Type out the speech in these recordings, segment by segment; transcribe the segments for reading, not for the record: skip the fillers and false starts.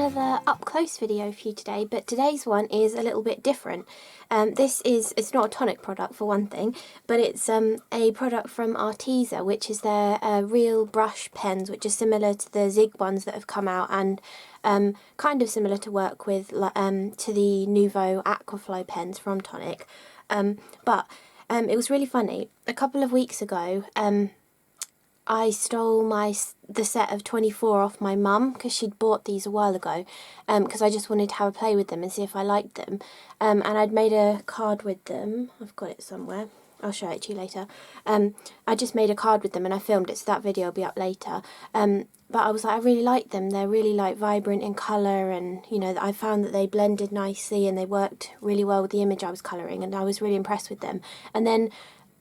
another up close video for you today, but today's one is a little bit different. It's not a Tonic product for one thing, but it's a product from Arteza, which is their real brush pens, which is similar to the Zig ones that have come out, and kind of similar to work with to the Nuvo Aquaflow pens from Tonic. But it was really funny. A couple of weeks ago, I stole the set of 24 off my mum because she'd bought these a while ago, because I just wanted to have a play with them and see if I liked them, and I'd made a card with them. I've got it somewhere, I'll show it to you later. I just made a card with them and I filmed it, so that video will be up later. But I was like, I really like them. They're really like vibrant in colour, and you know, I found that they blended nicely and they worked really well with the image I was colouring, and I was really impressed with them. And then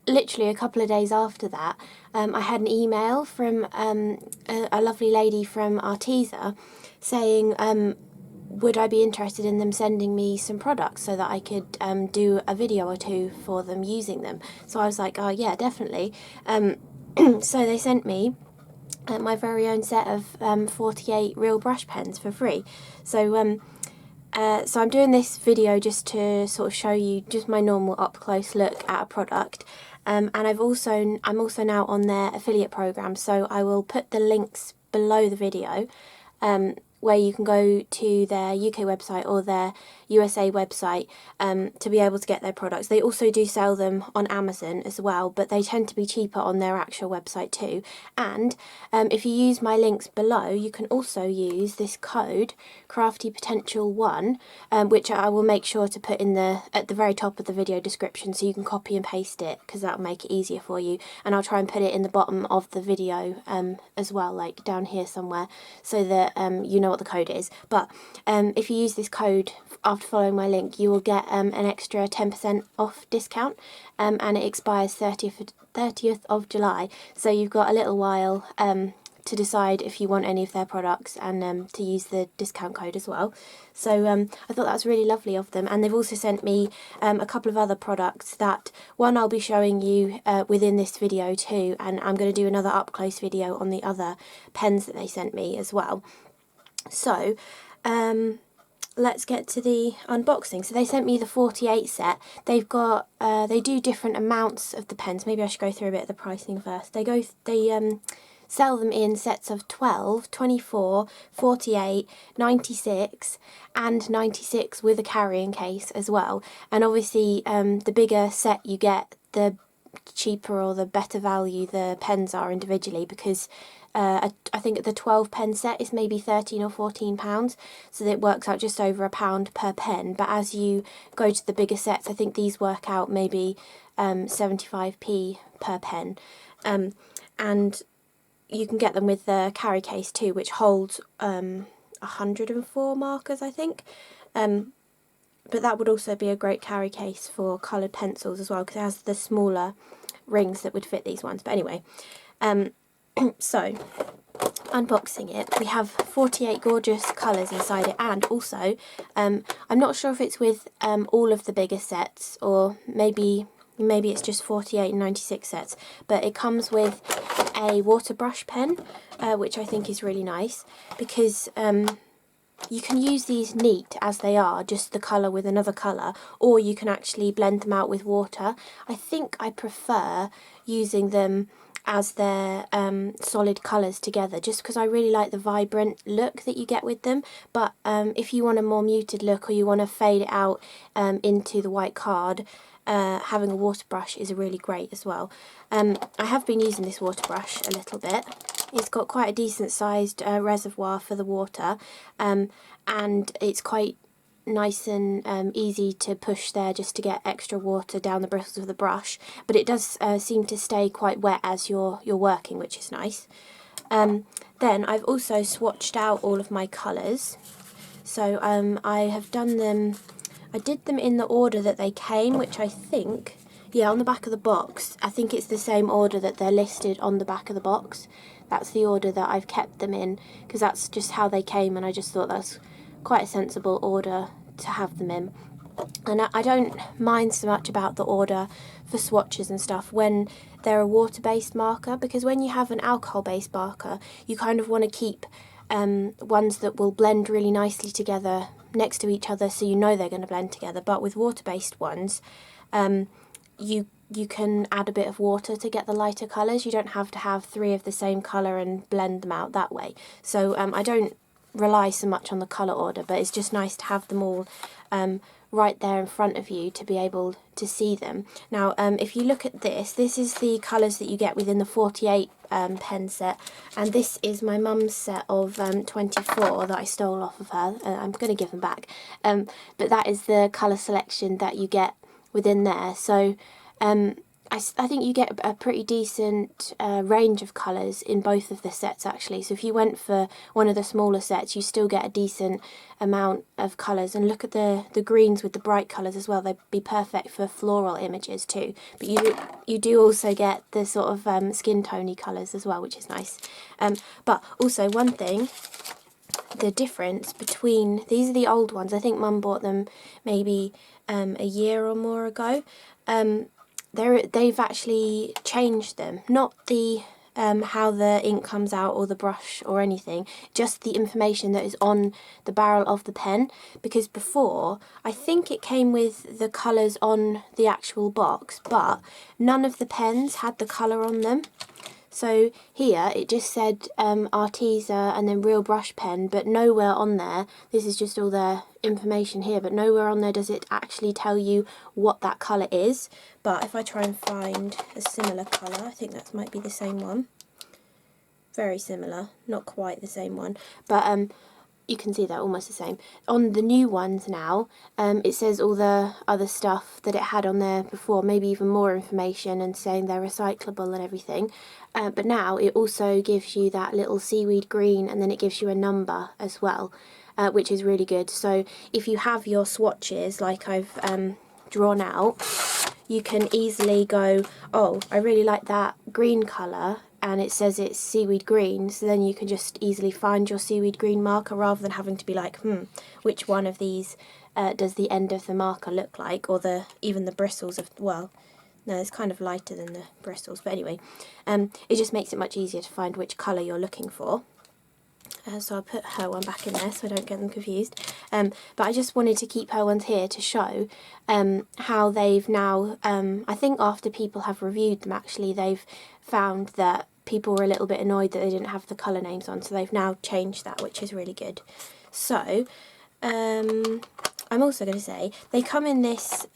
literally a couple of days after that, I had an email from a lovely lady from Arteza saying would I be interested in them sending me some products so that I could do a video or two for them using them. So I was like, oh yeah, definitely. So they sent me my very own set of 48 real brush pens for free. So so I'm doing this video just to sort of show you just my normal up close look at a product. And I'm also now on their affiliate program, so I will put the links below the video, where you can go to their UK website or their USA website to be able to get their products. They also do sell them on Amazon as well, but they tend to be cheaper on their actual website too. And if you use my links below, you can also use this code CRaFTi Potential 1, which I will make sure to put in at the very top of the video description, so you can copy and paste it, because that'll make it easier for you. And I'll try and put it in the bottom of the video as well, like down here somewhere, so that you know what the code is. But if you use this code after following my link, you will get an extra 10% off discount, and it expires 30th of July, so you've got a little while to decide if you want any of their products, and to use the discount code as well. So I thought that was really lovely of them. And they've also sent me a couple of other products that one I'll be showing you within this video too, and I'm going to do another up close video on the other pens that they sent me as well. So let's get to the unboxing. So they sent me the 48 set. They've got they do different amounts of the pens. Maybe I should go through a bit of the pricing first. They sell them in sets of 12, 24, 48, 96 and 96 with a carrying case as well. And obviously the bigger set you get, the cheaper or the better value the pens are individually, because I think the 12 pen set is maybe £13 or £14, so that it works out just over £1 per pen. But as you go to the bigger sets, I think these work out maybe 75p per pen, and you can get them with the carry case too, which holds 104 markers, I think. But that would also be a great carry case for coloured pencils as well, because it has the smaller rings that would fit these ones. But anyway, so unboxing it, we have 48 gorgeous colours inside it, and also I'm not sure if it's with all of the bigger sets, or maybe it's just 48 and 96 sets, but it comes with a water brush pen, which I think is really nice, because you can use these neat as they are, just the colour with another colour, or you can actually blend them out with water. I think I prefer using them as their solid colours together, just because I really like the vibrant look that you get with them. But if you want a more muted look, or you want to fade it out into the white card, having a water brush is really great as well. I have been using this water brush a little bit. It's got quite a decent sized reservoir for the water, and it's quite nice and easy to push there just to get extra water down the bristles of the brush, but it does seem to stay quite wet as you're working, which is nice. Then I've also swatched out all of my colours. So I have done them, I did them in the order that they came, which I think, yeah, on the back of the box, I think it's the same order that they're listed on the back of the box. That's the order that I've kept them in, because that's just how they came, and I just thought that's quite a sensible order to have them in. And I don't mind so much about the order for swatches and stuff when they're a water-based marker, because when you have an alcohol-based marker, you kind of want to keep ones that will blend really nicely together next to each other, so you know they're going to blend together. But with water-based ones, you can add a bit of water to get the lighter colours. You don't have to have 3 of the same colour and blend them out that way. So I don't rely so much on the colour order, but it's just nice to have them all right there in front of you to be able to see them. Now if you look at this is the colours that you get within the 48 pen set, and this is my mum's set of 24 that I stole off of her. I'm going to give them back, but that is the colour selection that you get within there. So I think you get a pretty decent range of colours in both of the sets actually. So if you went for one of the smaller sets, you still get a decent amount of colours. And look at the greens with the bright colours as well. They'd be perfect for floral images too. But you do also get the sort of skin tony colours as well, which is nice. But also one thing, the difference between, these are the old ones. I think Mum bought them maybe a year or more ago. They've actually changed them, not the how the ink comes out or the brush or anything, just the information that is on the barrel of the pen. Because before, I think it came with the colours on the actual box, but none of the pens had the colour on them. So here it just said Arteza and then real brush pen, but nowhere on there, this is just all the information here, but nowhere on there does it actually tell you what that colour is. But if I try and find a similar colour, I think that might be the same one. Very similar, not quite the same one, but you can see they're almost the same. On the new ones now, it says all the other stuff that it had on there before, maybe even more information, and saying they're recyclable and everything. But now it also gives you that little seaweed green, and then it gives you a number as well, which is really good. So if you have your swatches like I've drawn out, you can easily go, oh, I really like that green colour, and it says it's seaweed green, so then you can just easily find your seaweed green marker rather than having to be like, which one of these does the end of the marker look like, or even the bristles of, well, no, it's kind of lighter than the bristles, but anyway, it just makes it much easier to find which colour you're looking for. So I'll put her one back in there so I don't get them confused. But I just wanted to keep her ones here to show how they've now, I think after people have reviewed them actually, they've found that people were a little bit annoyed that they didn't have the colour names on, so they've now changed that, which is really good. So I'm also going to say they come in this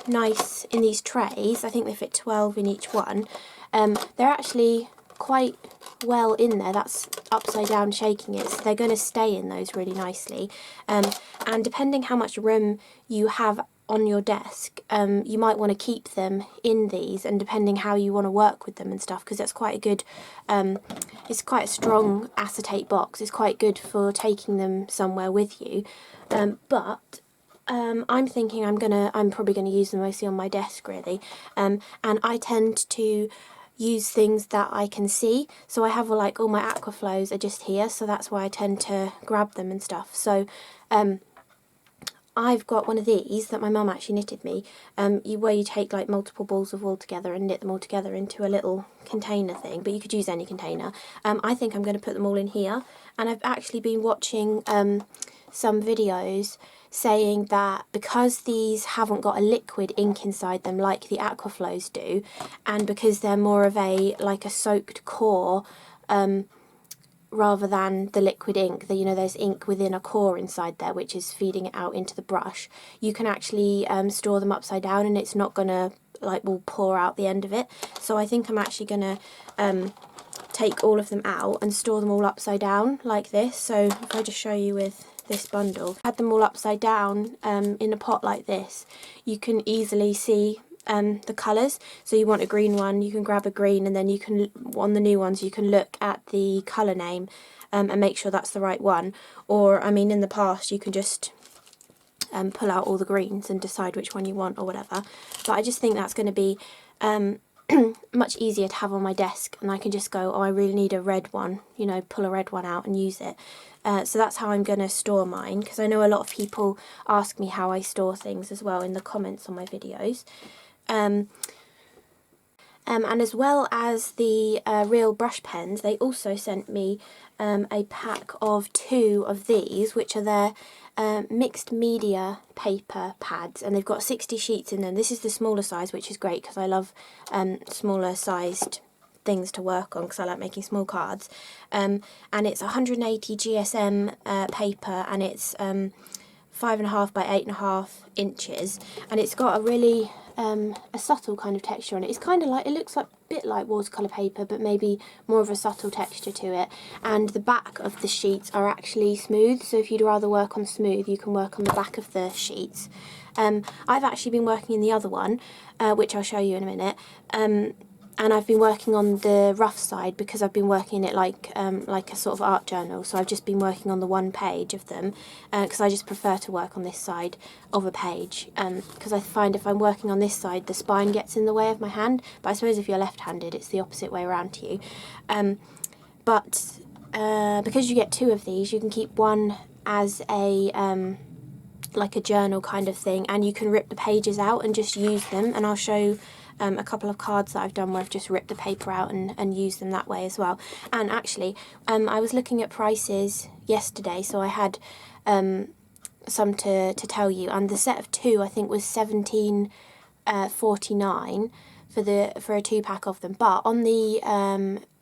nice, in these trays. I think they fit 12 in each one. They're actually quite well in there. That's upside down shaking it, so they're going to stay in those really nicely. And depending how much room you have on your desk, you might want to keep them in these, and depending how you want to work with them and stuff, because that's quite a good, it's quite a strong acetate box. It's quite good for taking them somewhere with you. But I'm thinking I'm probably gonna use them mostly on my desk really, and I tend to use things that I can see, so I have like all my aquaflows are just here, so that's why I tend to grab them and stuff. So I've got one of these that my mum actually knitted me, where you take like multiple balls of wool together and knit them all together into a little container thing, but you could use any container. I think I'm going to put them all in here, and I've actually been watching some videos saying that because these haven't got a liquid ink inside them like the aquaflows do, and because they're more of a soaked core rather than the liquid ink, that there's ink within a core inside there which is feeding it out into the brush, you can actually store them upside down and it's not gonna will pour out the end of it. So I think I'm actually gonna take all of them out and store them all upside down like this. So if I just show you with this bundle, had them all upside down in a pot like this, you can easily see the colours. So you want a green one, you can grab a green, and then you can, on the new ones, you can look at the colour name and make sure that's the right one. Or, I mean, in the past you can just pull out all the greens and decide which one you want or whatever. But I just think that's going to be much easier to have on my desk, and I can just go, oh, I really need a red one, pull a red one out and use it. So that's how I'm going to store mine, because I know a lot of people ask me how I store things as well in the comments on my videos. And And as well as the real brush pens, they also sent me a pack of 2 of these, which are their mixed media paper pads, and they've got 60 sheets in them. This is the smaller size, which is great because I love smaller sized things to work on because I like making small cards. And it's 180 GSM paper, and it's 5.5 by 8.5 inches, and it's got a really a subtle kind of texture on it. It's kind of like, it looks like a bit like watercolour paper, but maybe more of a subtle texture to it. And the back of the sheets are actually smooth, so if you'd rather work on smooth, you can work on the back of the sheets. I've actually been working in the other one, which I'll show you in a minute. And I've been working on the rough side because I've been working it like a sort of art journal. So I've just been working on the one page of them because I just prefer to work on this side of a page because I find if I'm working on this side, the spine gets in the way of my hand. But I suppose if you're left-handed, it's the opposite way around to you. But because you get 2 of these, you can keep one as a like a journal kind of thing, and you can rip the pages out and just use them. And I'll show a couple of cards that I've done where I've just ripped the paper out and used them that way as well. And actually, I was looking at prices yesterday, so I had some to tell you. And the set of 2, I think, was $17.49 for a 2-pack of them. But on the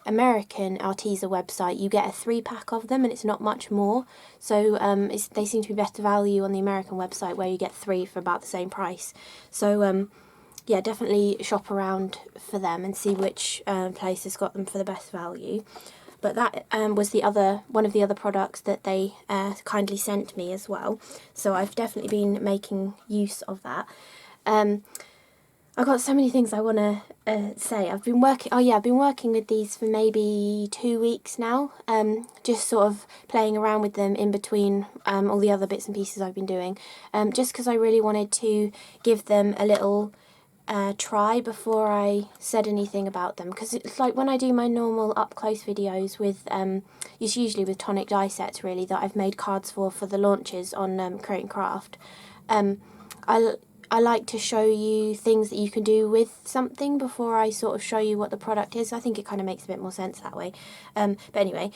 American Arteza website, you get a 3-pack of them, and it's not much more. So they seem to be better value on the American website, where you get 3 for about the same price. So yeah, definitely shop around for them and see which place has got them for the best value. But that was one of the other products that they kindly sent me as well. So I've definitely been making use of that. I've got so many things I want to say. I've been working with these for maybe 2 weeks now, just sort of playing around with them in between all the other bits and pieces I've been doing, just because I really wanted to give them a little try before I said anything about them, because it's like when I do my normal up-close videos with, it's usually with Tonic die sets really that I've made cards for the launches on Create and Craft. I like to show you things that you can do with something before I sort of show you what the product is. I think it kind of makes a bit more sense that way. But anyway,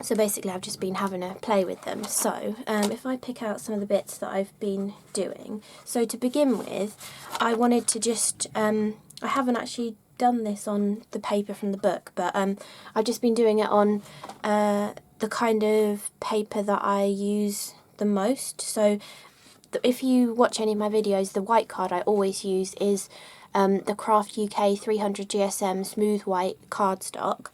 so basically I've just been having a play with them. So if I pick out some of the bits that I've been doing. So to begin with, I wanted to just, I haven't actually done this on the paper from the book, but I've just been doing it on the kind of paper that I use the most. So if you watch any of my videos, the white card I always use is the CRaFTi UK 300 GSM smooth white cardstock.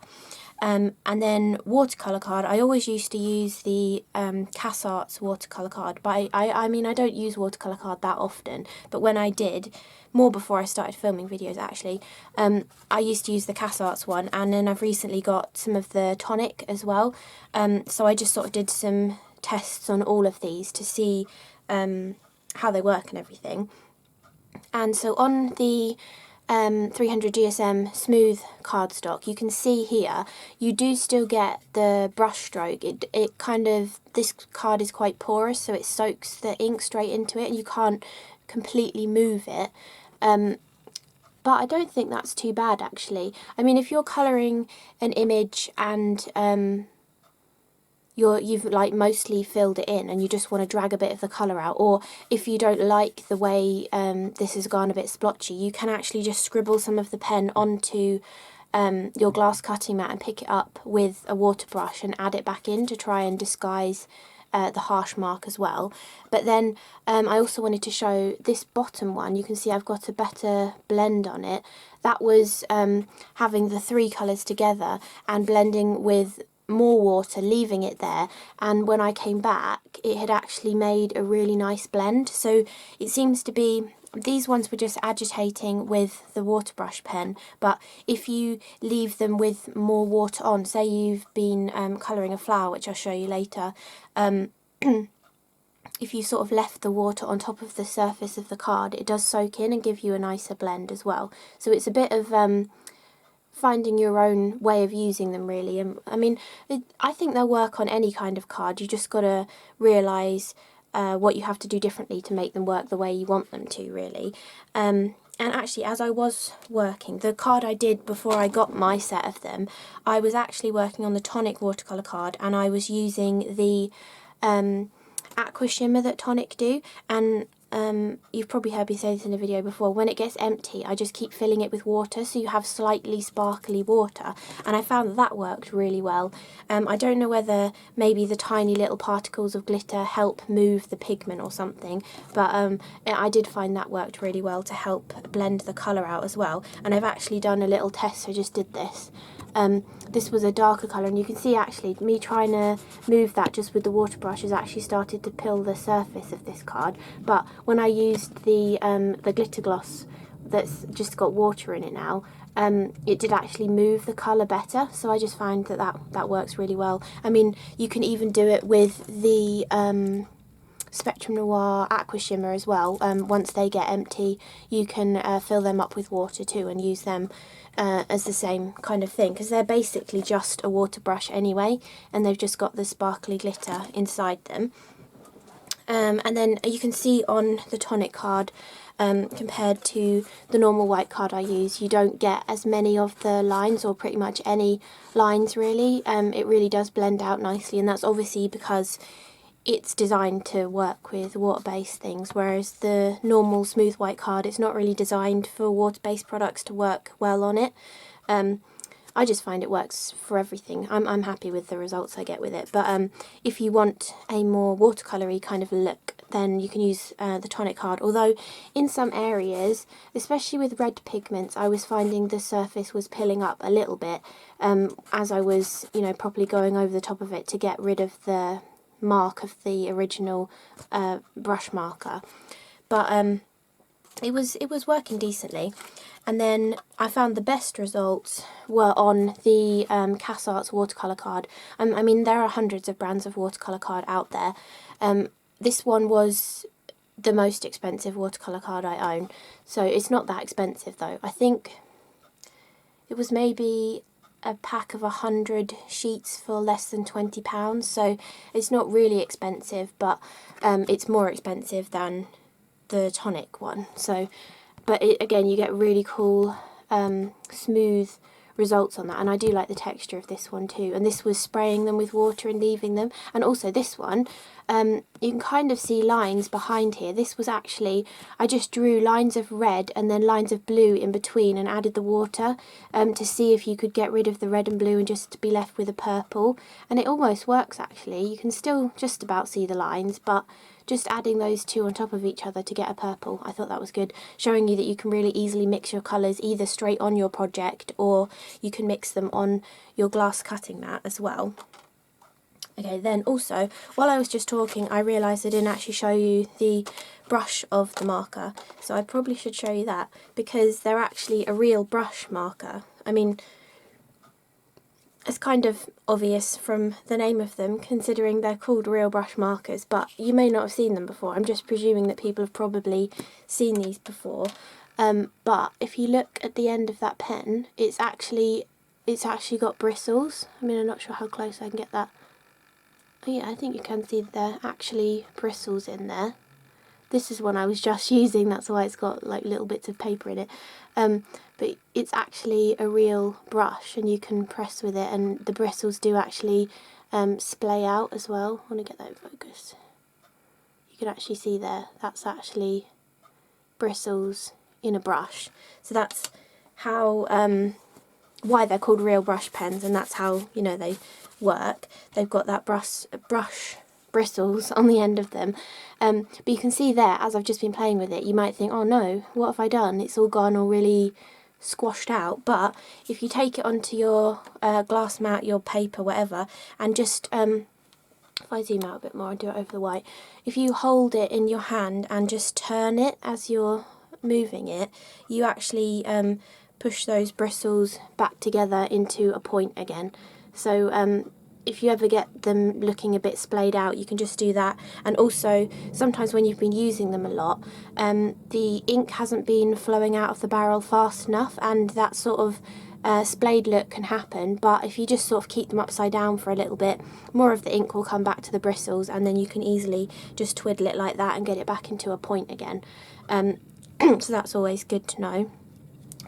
And then watercolour card, I always used to use the CRaFTi watercolour card, but I mean I don't use watercolour card that often, but when I did, more before I started filming videos actually, I used to use the CRaFTi one, and then I've recently got some of the Tonic as well, so I just sort of did some tests on all of these to see how they work and everything. And so on the 300 GSM smooth cardstock, you can see here you do still get the brush stroke. It kind of, this card is quite porous, so it soaks the ink straight into it and you can't completely move it. But I don't think that's too bad actually. I mean, if you're colouring an image and you've like mostly filled it in and you just want to drag a bit of the colour out, or if you don't like the way this has gone a bit splotchy, you can actually just scribble some of the pen onto your glass cutting mat and pick it up with a water brush and add it back in to try and disguise the harsh mark as well. But then I also wanted to show this bottom one. You can see I've got a better blend on it. That was having the 3 colours together and blending with more water, leaving it there, and when I came back it had actually made a really nice blend. So it seems to be, these ones were just agitating with the water brush pen, but if you leave them with more water on, say you've been colouring a flower, which I'll show you later, if you sort of left the water on top of the surface of the card, it does soak in and give you a nicer blend as well. So it's a bit of finding your own way of using them really. I mean, I think they'll work on any kind of card. You just got to realise what you have to do differently to make them work the way you want them to really. And actually, as I was working, the card I did before I got my set of them, I was actually working on the Tonic watercolour card, and I was using the aqua shimmer that Tonic do, and you've probably heard me say this in a video before, when it gets empty I just keep filling it with water so you have slightly sparkly water, and I found that that worked really well. I don't know whether maybe the tiny little particles of glitter help move the pigment or something, but I did find that worked really well to help blend the colour out as well. And I've actually done a little test, so I just did this. This was a darker colour, and you can see actually me trying to move that just with the water brush has actually started to pill the surface of this card, but when I used the glitter gloss that's just got water in it now, it did actually move the colour better, so I just find that works really well. I mean, you can even do it with the Spectrum Noir aqua shimmer as well. Once they get empty you can fill them up with water too and use them as the same kind of thing, because they're basically just a water brush anyway, and they've just got the sparkly glitter inside them. And then you can see on the Tonic card, compared to the normal white card I use, you don't get as many of the lines, or pretty much any lines really. It really does blend out nicely, and that's obviously because it's designed to work with water-based things, whereas the normal smooth white card, it's not really designed for water-based products to work well on it. I just find it works for everything. I'm happy with the results I get with it, but if you want a more watercolour-y kind of look, then you can use the Tonic card. Although in some areas, especially with red pigments, I was finding the surface was pilling up a little bit as I was, you know, properly going over the top of it to get rid of the mark of the original brush marker, but it was working decently. And then I found the best results were on the CRaFTi watercolour card. I mean, there are hundreds of brands of watercolour card out there. This one was the most expensive watercolour card I own, so it's not that expensive though. I think it was maybe a pack of 100 sheets for less than £20, so it's not really expensive, but it's more expensive than the Tonic one. So, but again, you get really cool smooth results on that, and I do like the texture of this one too. And this was spraying them with water and leaving them, and also this one you can kind of see lines behind here. This was actually, I just drew lines of red and then lines of blue in between and added the water to see if you could get rid of the red and blue and just be left with a purple, and it almost works actually. You can still just about see the lines, but just adding those two on top of each other to get a purple, I thought that was good, showing you that you can really easily mix your colours either straight on your project, or you can mix them on your glass cutting mat as well. Okay, then also, while I was just talking, I realised I didn't actually show you the brush of the marker, so I probably should show you that, because they're actually a real brush marker. I mean, it's kind of obvious from the name of them, considering they're called real brush markers, but you may not have seen them before. I'm just presuming that people have probably seen these before. But if you look at the end of that pen, it's actually got bristles. I mean, I'm not sure how close I can get that. Oh yeah, I think you can see there are actually bristles in there. This is one I was just using, that's why it's got like little bits of paper in it. But it's actually a real brush, and you can press with it, and the bristles do actually splay out as well. I want to get that in focus. You can actually see there, that's actually bristles in a brush. So that's how why they're called real brush pens, and that's how, you know, they work. They've got that brush bristles on the end of them, but you can see there, as I've just been playing with it, you might think, oh no, what have I done? It's all gone all really squashed out. But if you take it onto your glass mat, your paper, whatever, and just if I zoom out a bit more and do it over the white, if you hold it in your hand and just turn it as you're moving it, you actually push those bristles back together into a point again. So if you ever get them looking a bit splayed out, you can just do that. And also, sometimes when you've been using them a lot, the ink hasn't been flowing out of the barrel fast enough, and that sort of splayed look can happen. But if you just sort of keep them upside down for a little bit, more of the ink will come back to the bristles, and then you can easily just twiddle it like that and get it back into a point again. so that's always good to know.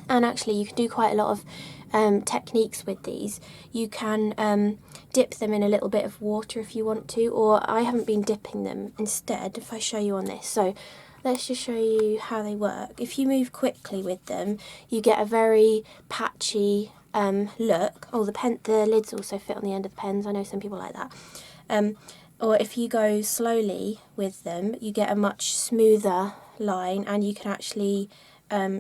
And actually you can do quite a lot of techniques with these. You can dip them in a little bit of water if you want to, or I haven't been dipping them. Instead, if I show you on this, so let's just show you how they work. If you move quickly with them, you get a very patchy look. Oh, the lids also fit on the end of the pens. I know some people like that. Or if you go slowly with them, you get a much smoother line, and you can actually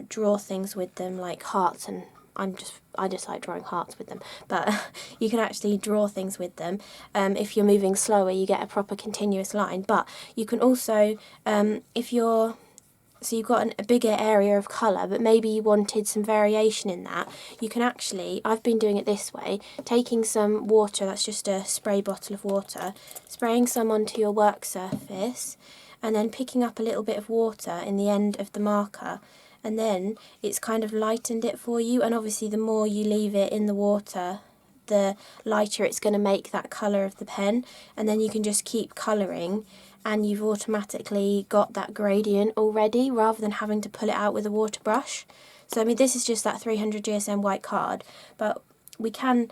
draw things with them like hearts, and I just like drawing hearts with them, but you can actually draw things with them. If you're moving slower, you get a proper continuous line. But you can also, so you've got a bigger area of colour, but maybe you wanted some variation in that, you can actually, I've been doing it this way, taking some water, that's just a spray bottle of water, spraying some onto your work surface, and then picking up a little bit of water in the end of the marker, and then it's kind of lightened it for you. And obviously the more you leave it in the water, the lighter it's going to make that colour of the pen, and then you can just keep colouring, and you've automatically got that gradient already, rather than having to pull it out with a water brush. So I mean, this is just that 300 GSM white card, but we can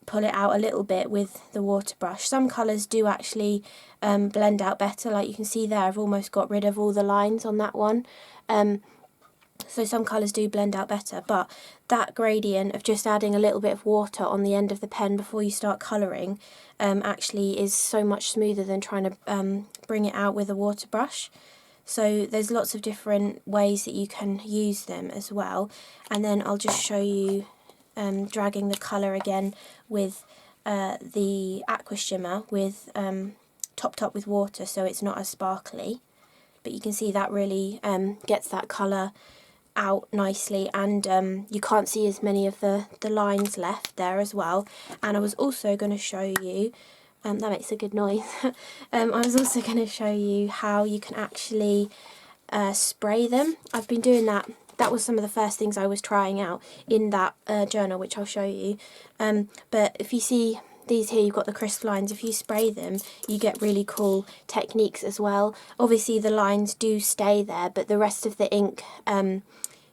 pull it out a little bit with the water brush. Some colours do actually blend out better, like you can see there I've almost got rid of all the lines on that one. So some colours do blend out better, but that gradient of just adding a little bit of water on the end of the pen before you start colouring actually is so much smoother than trying to bring it out with a water brush. So there's lots of different ways that you can use them as well. And then I'll just show you dragging the colour again with the aqua shimmer with topped up with water, so it's not as sparkly. But you can see that really gets that colour out nicely, and you can't see as many of the lines left there as well. And I was also going to show you, that makes a good noise, I was also going to show you how you can actually spray them. I've been doing that. That was some of the first things I was trying out in that journal, which I'll show you. But if you see these here, you've got the crisp lines. If you spray them, you get really cool techniques as well. Obviously the lines do stay there, but the rest of the ink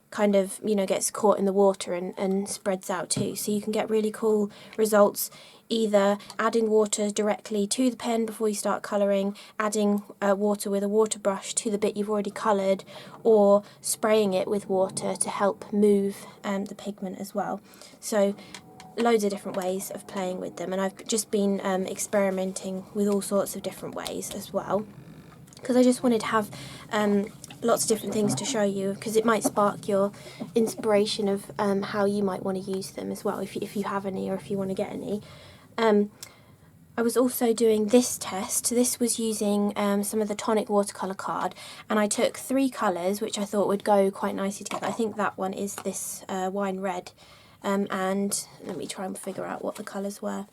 kind of, you know, gets caught in the water and spreads out too. So you can get really cool results, either adding water directly to the pen before you start colouring, adding water with a water brush to the bit you've already coloured, or spraying it with water to help move the pigment as well. So loads of different ways of playing with them, and I've just been experimenting with all sorts of different ways as well, because I just wanted to have lots of different things to show you, because it might spark your inspiration of how you might want to use them as well, if you have any, or if you want to get any. I was also doing this test. This was using some of the Tonic watercolour card, and I took 3 colours which I thought would go quite nicely together. I think that one is this wine red, and let me try and figure out what the colours were.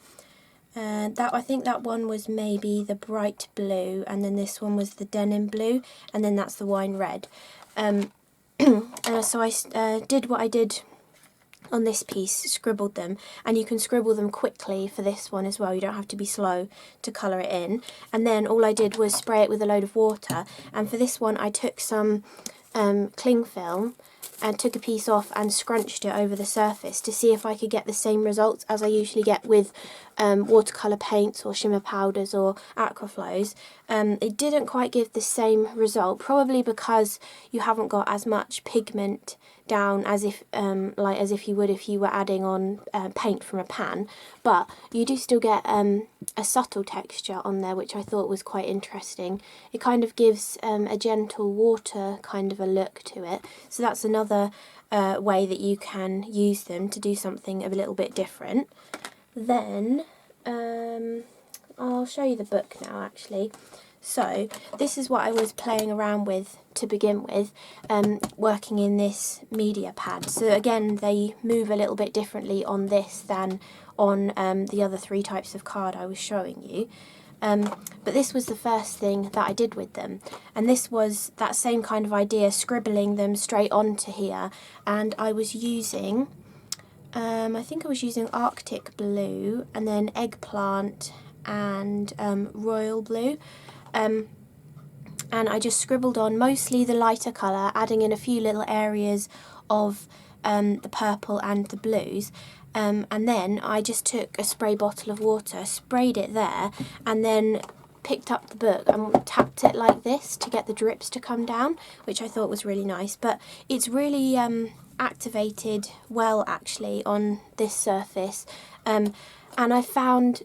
I think that one was maybe the bright blue, and then this one was the denim blue, and then that's the wine red. So I did what I did on this piece, scribbled them, and you can scribble them quickly for this one as well. You don't have to be slow to colour it in. And then all I did was spray it with a load of water, and for this one I took some cling film and took a piece off and scrunched it over the surface to see if I could get the same results as I usually get with watercolour paints or shimmer powders or aquaflows. It didn't quite give the same result, probably because you haven't got as much pigment down as if you would if you were adding on paint from a pan, but you do still get a subtle texture on there, which I thought was quite interesting. It kind of gives a gentle water kind of a look to it, so that's another way that you can use them to do something a little bit different. Then I'll show you the book now actually. So this is what I was playing around with to begin with, working in this media pad. So again, they move a little bit differently on this than on the other 3 types of card I was showing you. But this was the first thing that I did with them, and this was that same kind of idea, scribbling them straight onto here. And I was using, I think I was using Arctic blue, and then eggplant, and royal blue. and I just scribbled on mostly the lighter colour, adding in a few little areas of the purple and the blues. And then I just took a spray bottle of water, sprayed it there, and then picked up the book and tapped it like this to get the drips to come down, which I thought was really nice. But it's really activated well actually on this surface, and I found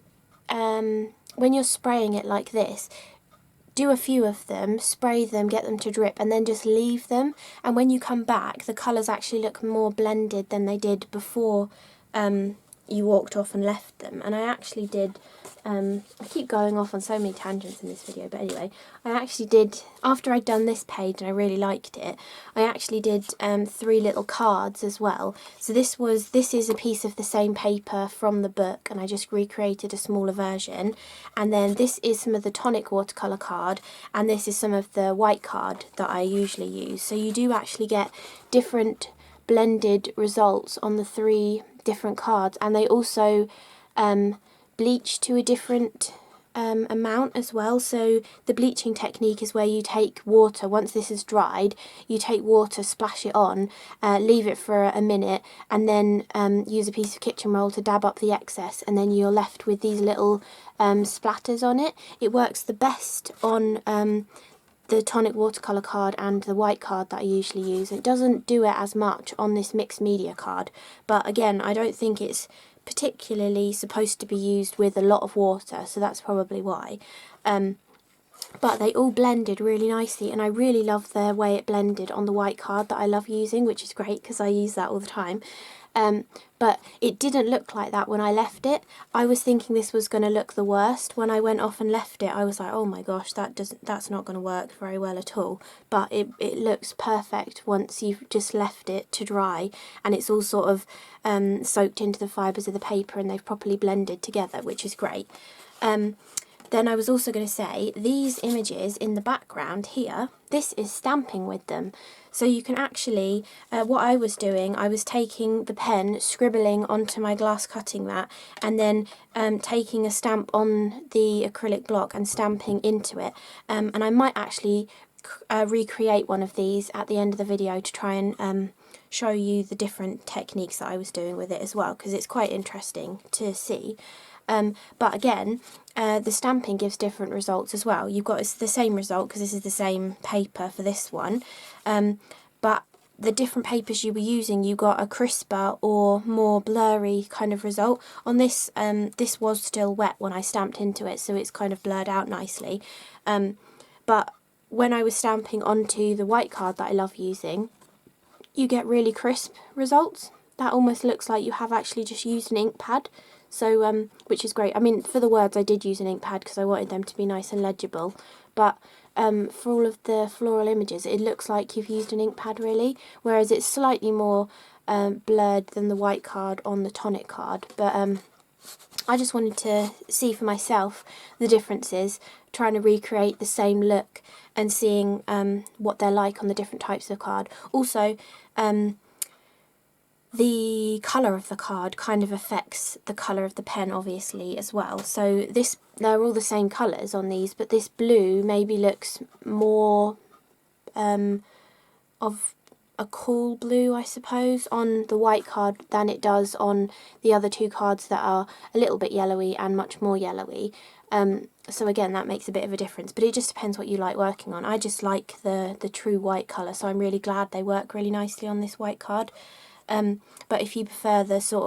when you're spraying it like this, do a few of them, spray them, get them to drip, and then just leave them, and when you come back the colours actually look more blended than they did before you walked off and left them. And I actually did, I keep going off on so many tangents in this video, but anyway, I actually did, after I'd done this page and I really liked it, I actually did 3 little cards as well. So this is a piece of the same paper from the book, and I just recreated a smaller version. And then this is some of the Tonic watercolour card, and this is some of the white card that I usually use. So you do actually get different blended results on the 3 different cards, and they also bleach to a different amount as well. So the bleaching technique is where you take water, once this is dried, you take water, splash it on, leave it for a minute, and then use a piece of kitchen roll to dab up the excess, and then you're left with these little splatters on it. It works the best on the Tonic watercolour card and the white card that I usually use. It doesn't do it as much on this mixed media card, but again, I don't think it's particularly supposed to be used with a lot of water, so that's probably why. But they all blended really nicely, and I really love the way it blended on the white card that I love using, which is great because I use that all the time. But it didn't look like that when I left it. I was thinking this was going to look the worst. When I went off and left it, I was like, oh my gosh, that's not going to work very well at all. But it looks perfect once you've just left it to dry, and it's all sort of soaked into the fibres of the paper, and they've properly blended together, which is great. Then I was also going to say, these images in the background here, this is stamping with them. So you can actually, what I was doing, I was taking the pen, scribbling onto my glass cutting mat, and then taking a stamp on the acrylic block and stamping into it. And I might actually recreate one of these at the end of the video to try and show you the different techniques that I was doing with it as well, because it's quite interesting to see. But again, the stamping gives different results as well. You've got the same result because this is the same paper for this one, but the different papers you were using, you got a crisper or more blurry kind of result. On this, this was still wet when I stamped into it, so it's kind of blurred out nicely. But when I was stamping onto the white card that I love using, you get really crisp results. That almost looks like you have actually just used an ink pad. So, which is great. I mean, for the words I did use an ink pad because I wanted them to be nice and legible, but for all of the floral images it looks like you've used an ink pad really, whereas it's slightly more blurred than the white card on the Tonic card. But I just wanted to see for myself the differences, trying to recreate the same look and seeing what they're like on the different types of card. Also, the colour of the card kind of affects the colour of the pen obviously as well. So they're all the same colours on these, but this blue maybe looks more of a cool blue, I suppose, on the white card than it does on the other 2 cards that are a little bit yellowy and much more yellowy. So again, that makes a bit of a difference, but it just depends what you like working on. I just like the true white colour, so I'm really glad they work really nicely on this white card. But if you prefer the sort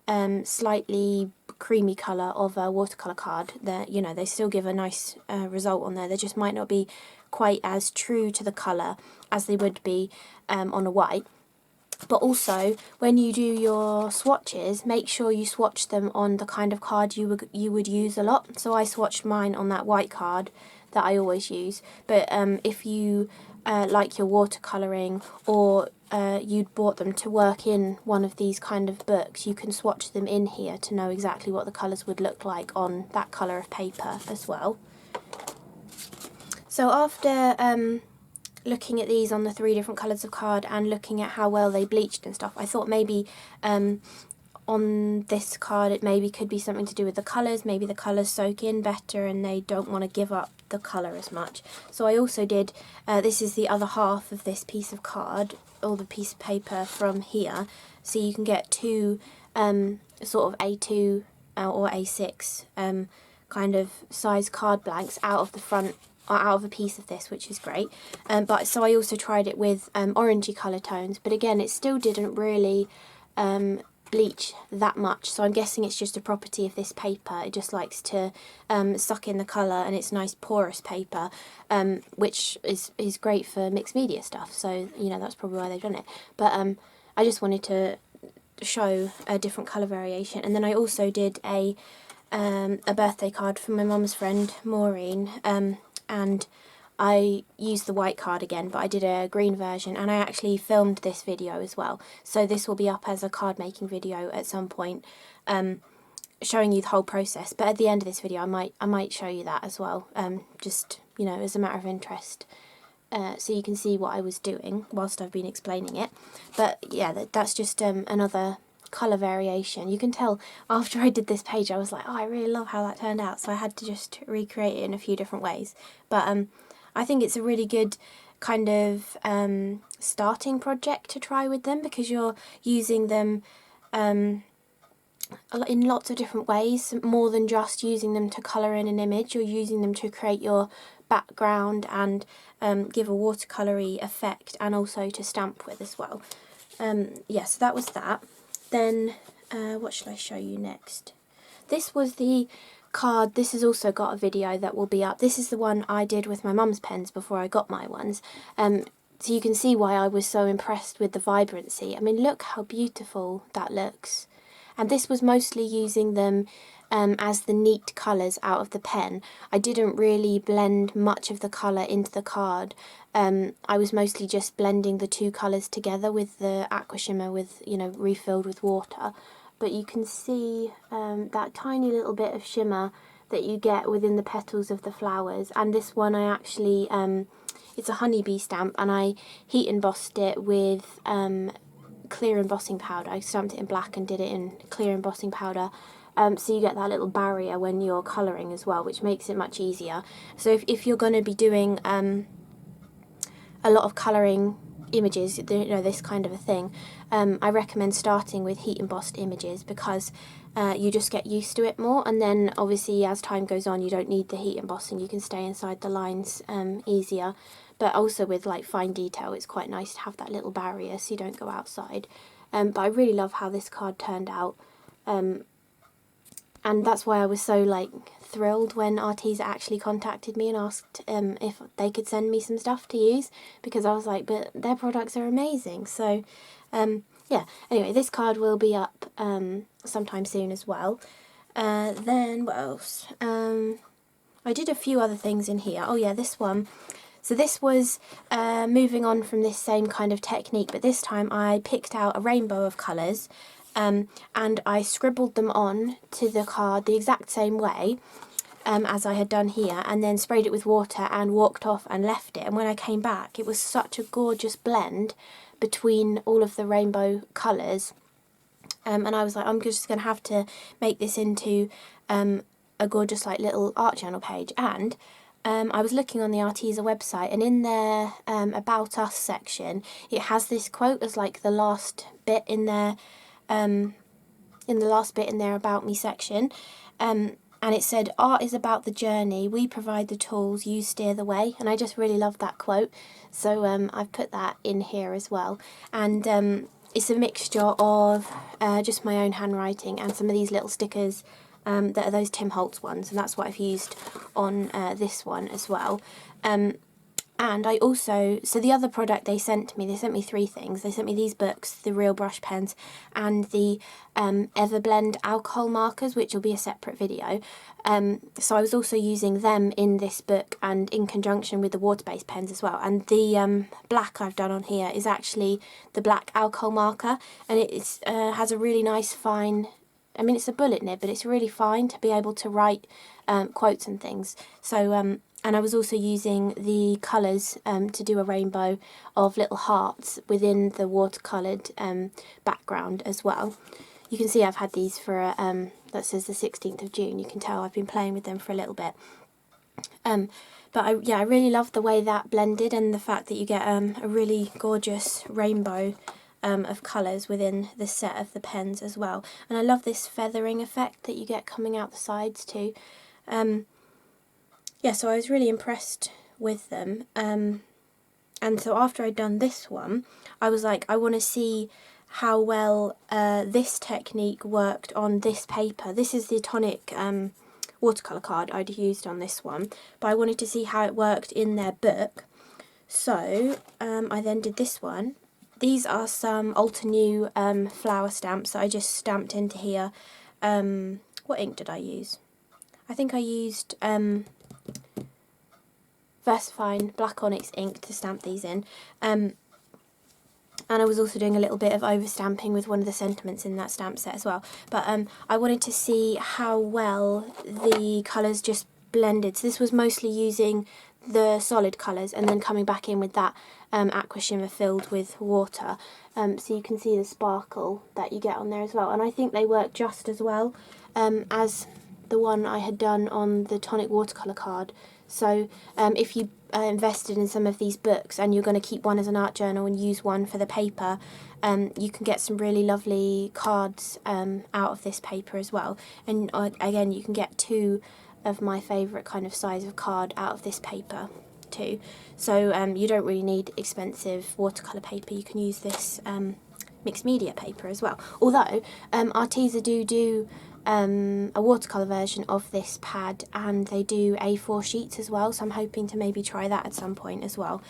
of slightly creamy colour of a watercolour card, they still give a nice result on there. They just might not be quite as true to the colour as they would be on a white. But also, when you do your swatches, make sure you swatch them on the kind of card you would use a lot. So I swatched mine on that white card that I always use. But if you like your watercolouring, or you'd bought them to work in one of these kind of books, you can swatch them in here to know exactly what the colours would look like on that colour of paper as well. So after looking at these on the 3 different colours of card and looking at how well they bleached and stuff, I thought maybe on this card it maybe could be something to do with the colours. Maybe the colours soak in better and they don't want to give up the colour as much. So I also did, this is the other half of this piece of card, or the piece of paper from here. So you can get two sort of A2 or A6 kind of size card blanks out of the front, or out of a piece of this, which is great. But so I also tried it with orangey colour tones, but again it still didn't really bleach that much, so I'm guessing it's just a property of this paper. It just likes to suck in the colour, and it's nice porous paper, which is great for mixed media stuff, so you know that's probably why they've done it. But I just wanted to show a different colour variation. And then I also did a birthday card from my mum's friend Maureen, and I used the white card again, but I did a green version, and I actually filmed this video as well. So this will be up as a card making video at some point, showing you the whole process. But at the end of this video, I might show you that as well, just you know, as a matter of interest, so you can see what I was doing whilst I've been explaining it. But yeah, that's just another colour variation. You can tell after I did this page, I was like, oh, I really love how that turned out. So I had to just recreate it in a few different ways. But I think it's a really good kind of starting project to try with them, because you're using them in lots of different ways, more than just using them to colour in an image. You're using them to create your background and give a watercolour-y effect, and also to stamp with as well. Yeah, so that was that. Then what should I show you next? This was the card. This has also got a video that will be up. This is the one I did with my mum's pens before I got my ones. So you can see why I was so impressed with the vibrancy. I mean, look how beautiful that looks. And this was mostly using them as the neat colours out of the pen. I didn't really blend much of the colour into the card. I was mostly just blending the two colours together with the aqua shimmer, with, you know, refilled with water. But you can see that tiny little bit of shimmer that you get within the petals of the flowers. And this one I actually, it's a honeybee stamp, and I heat embossed it with clear embossing powder. I stamped it in black and did it in clear embossing powder. So you get that little barrier when you're colouring as well, which makes it much easier. So if you're going to be doing a lot of colouring images, you know, this kind of a thing, I recommend starting with heat embossed images, because you just get used to it more, and then obviously as time goes on you don't need the heat embossing, you can stay inside the lines easier. But also with like fine detail, it's quite nice to have that little barrier so you don't go outside. But I really love how this card turned out, and that's why I was so like thrilled when Arteza actually contacted me and asked if they could send me some stuff to use, because I was like, but their products are amazing. So yeah, anyway, this card will be up sometime soon as well. Then what else? I did a few other things in here. Oh yeah, this one. So this was moving on from this same kind of technique, but this time I picked out a rainbow of colours, and I scribbled them on to the card the exact same way as I had done here, and then sprayed it with water and walked off and left it. And when I came back, it was such a gorgeous blend between all of the rainbow colours, and I was like, I'm just going to have to make this into a gorgeous like little art journal page. And I was looking on the Arteza website, and in their About Us section, it has this quote as like the last bit in their About Me section, and it said, "Art is about the journey. We provide the tools. You steer the way." And I just really love that quote, so I've put that in here as well. And it's a mixture of just my own handwriting and some of these little stickers. That are those Tim Holtz ones, and that's what I've used on this one as well. And I also, so the other product they sent me three things. They sent me these books, the real brush pens, and the Everblend alcohol markers, which will be a separate video. So I was also using them in this book and in conjunction with the water-based pens as well. And the black I've done on here is actually the black alcohol marker, and it has a really nice fine, I mean, it's a bullet nib, but it's really fine to be able to write quotes and things. So, and I was also using the colours to do a rainbow of little hearts within the watercoloured background as well. you can see I've had these for, that says the 16th of June. You can tell I've been playing with them for a little bit. But I really love the way that blended, and the fact that you get a really gorgeous rainbow of colours within the set of the pens as well. And I love this feathering effect that you get coming out the sides too. Yeah, so I was really impressed with them. And so after I'd done this one, I was like, I want to see how well this technique worked on this paper. This is the Tonic watercolour card I'd used on this one, but I wanted to see how it worked in their book. So I then did this one. These are some Alter New flower stamps that I just stamped into here. What ink did I use? I think I used VersaFine Black Onyx ink to stamp these in. And I was also doing a little bit of overstamping with one of the sentiments in that stamp set as well. But I wanted to see how well the colours just blended. So this was mostly using the solid colours and then coming back in with that aqua shimmer filled with water. So you can see the sparkle that you get on there as well. And I think they work just as well as the one I had done on the Tonic watercolour card. So if you invested in some of these books and you're going to keep one as an art journal and use one for the paper, you can get some really lovely cards out of this paper as well. And again, you can get 2 of my favourite kind of size of card out of this paper too. So you don't really need expensive watercolour paper. You can use this mixed media paper as well. Although Arteza do a watercolour version of this pad, and they do A4 sheets as well, so I'm hoping to maybe try that at some point as well.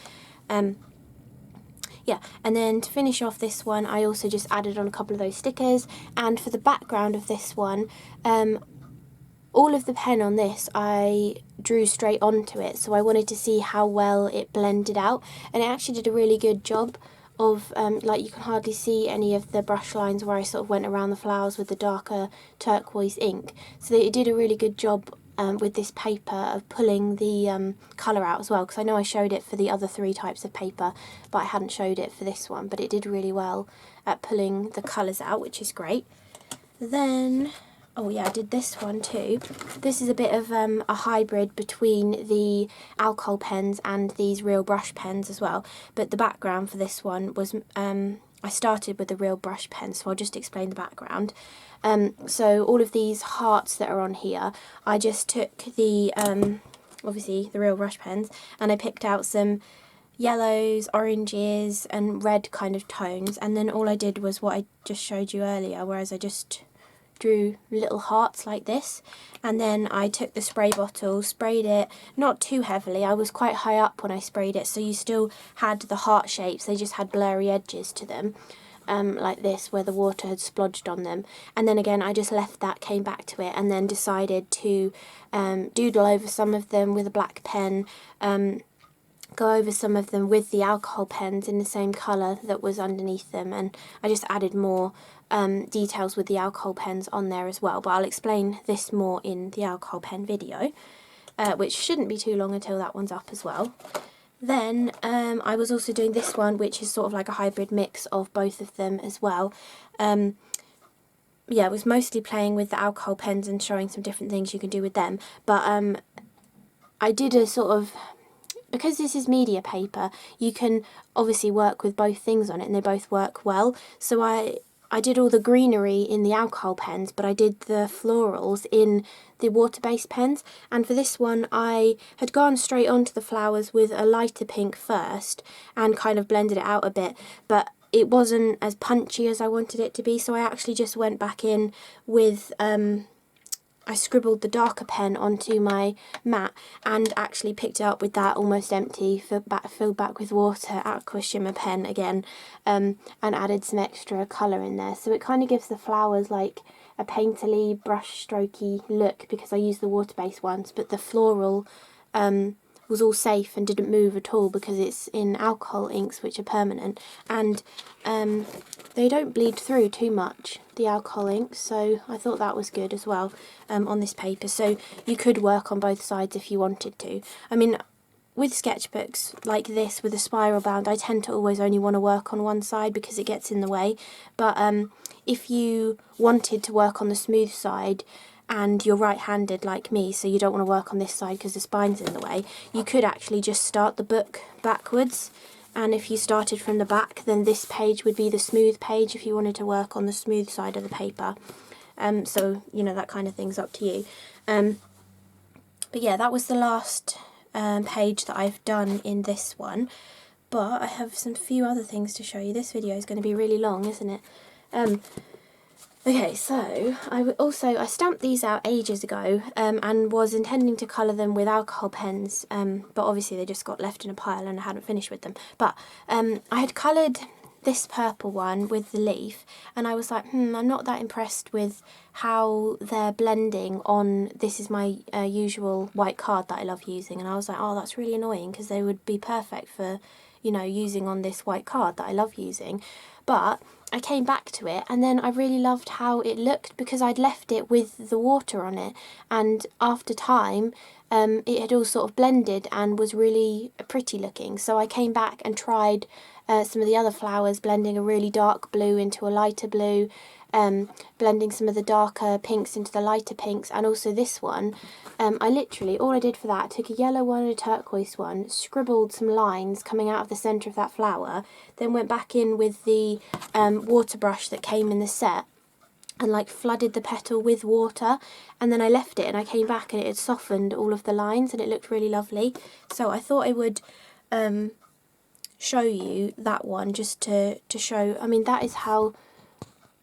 Yeah, and then to finish off this one, I also just added on a couple of those stickers, and for the background of this one, all of the pen on this I drew straight onto it, so I wanted to see how well it blended out, and it actually did a really good job of, like, you can hardly see any of the brush lines where I sort of went around the flowers with the darker turquoise ink. So it did a really good job with this paper of pulling the colour out as well, because I know I showed it for the other 3 types of paper, but I hadn't showed it for this one, but it did really well at pulling the colours out, which is great. Then, oh yeah, I did this one too. This is a bit of a hybrid between the alcohol pens and these real brush pens as well. But the background for this one was, I started with the real brush pen, so I'll just explain the background. So all of these hearts that are on here, I just took the, obviously the real brush pens, and I picked out some yellows, oranges and red kind of tones, and then all I did was what I just showed you earlier, whereas I just drew little hearts like this, and then I took the spray bottle, sprayed it not too heavily. I was quite high up when I sprayed it, so you still had the heart shapes, they just had blurry edges to them, like this, where the water had splodged on them. And then again I just left that, came back to it, and then decided to doodle over some of them with a black pen, go over some of them with the alcohol pens in the same colour that was underneath them, and I just added more details with the alcohol pens on there as well, but I'll explain this more in the alcohol pen video, which shouldn't be too long until that one's up as well. Then I was also doing this one, which is sort of like a hybrid mix of both of them as well. Yeah, I was mostly playing with the alcohol pens and showing some different things you can do with them, but I did a sort of, because this is media paper, you can obviously work with both things on it and they both work well. So I did all the greenery in the alcohol pens, but I did the florals in the water-based pens. And for this one, I had gone straight onto the flowers with a lighter pink first and kind of blended it out a bit, but it wasn't as punchy as I wanted it to be, so I actually just went back in with I scribbled the darker pen onto my mat and actually picked it up with that almost empty, filled back with water, aqua shimmer pen again, and added some extra colour in there. So it kind of gives the flowers like a painterly, brush strokey look, because I used the water-based ones, but the floral was all safe and didn't move at all because it's in alcohol inks, which are permanent, and they don't bleed through too much, the alcohol inks, so I thought that was good as well on this paper. So you could work on both sides if you wanted to. I mean, with sketchbooks like this with a spiral bound, I tend to always only want to work on one side because it gets in the way. But if you wanted to work on the smooth side and you're right-handed like me, so you don't want to work on this side because the spine's in the way, you could actually just start the book backwards. And if you started from the back, then this page would be the smooth page if you wanted to work on the smooth side of the paper. So, you know, that kind of thing's up to you. But yeah, that was the last page that I've done in this one. But I have some few other things to show you. This video is going to be really long, isn't it? Okay, so I stamped these out ages ago and was intending to colour them with alcohol pens, but obviously they just got left in a pile and I hadn't finished with them. But I had coloured this purple one with the leaf, and I was like, I'm not that impressed with how they're blending on, this is my usual white card that I love using, and I was like, oh, that's really annoying because they would be perfect for, you know, using on this white card that I love using. But I came back to it and then I really loved how it looked because I'd left it with the water on it, and after time it had all sort of blended and was really pretty looking. So I came back and tried some of the other flowers, blending a really dark blue into a lighter blue, blending some of the darker pinks into the lighter pinks, and also this one. I literally, all I did for that, took a yellow one and a turquoise one, scribbled some lines coming out of the centre of that flower, then went back in with the water brush that came in the set and like flooded the petal with water, and then I left it and I came back and it had softened all of the lines and it looked really lovely. So I thought I would show you that one just to show, I mean, that is how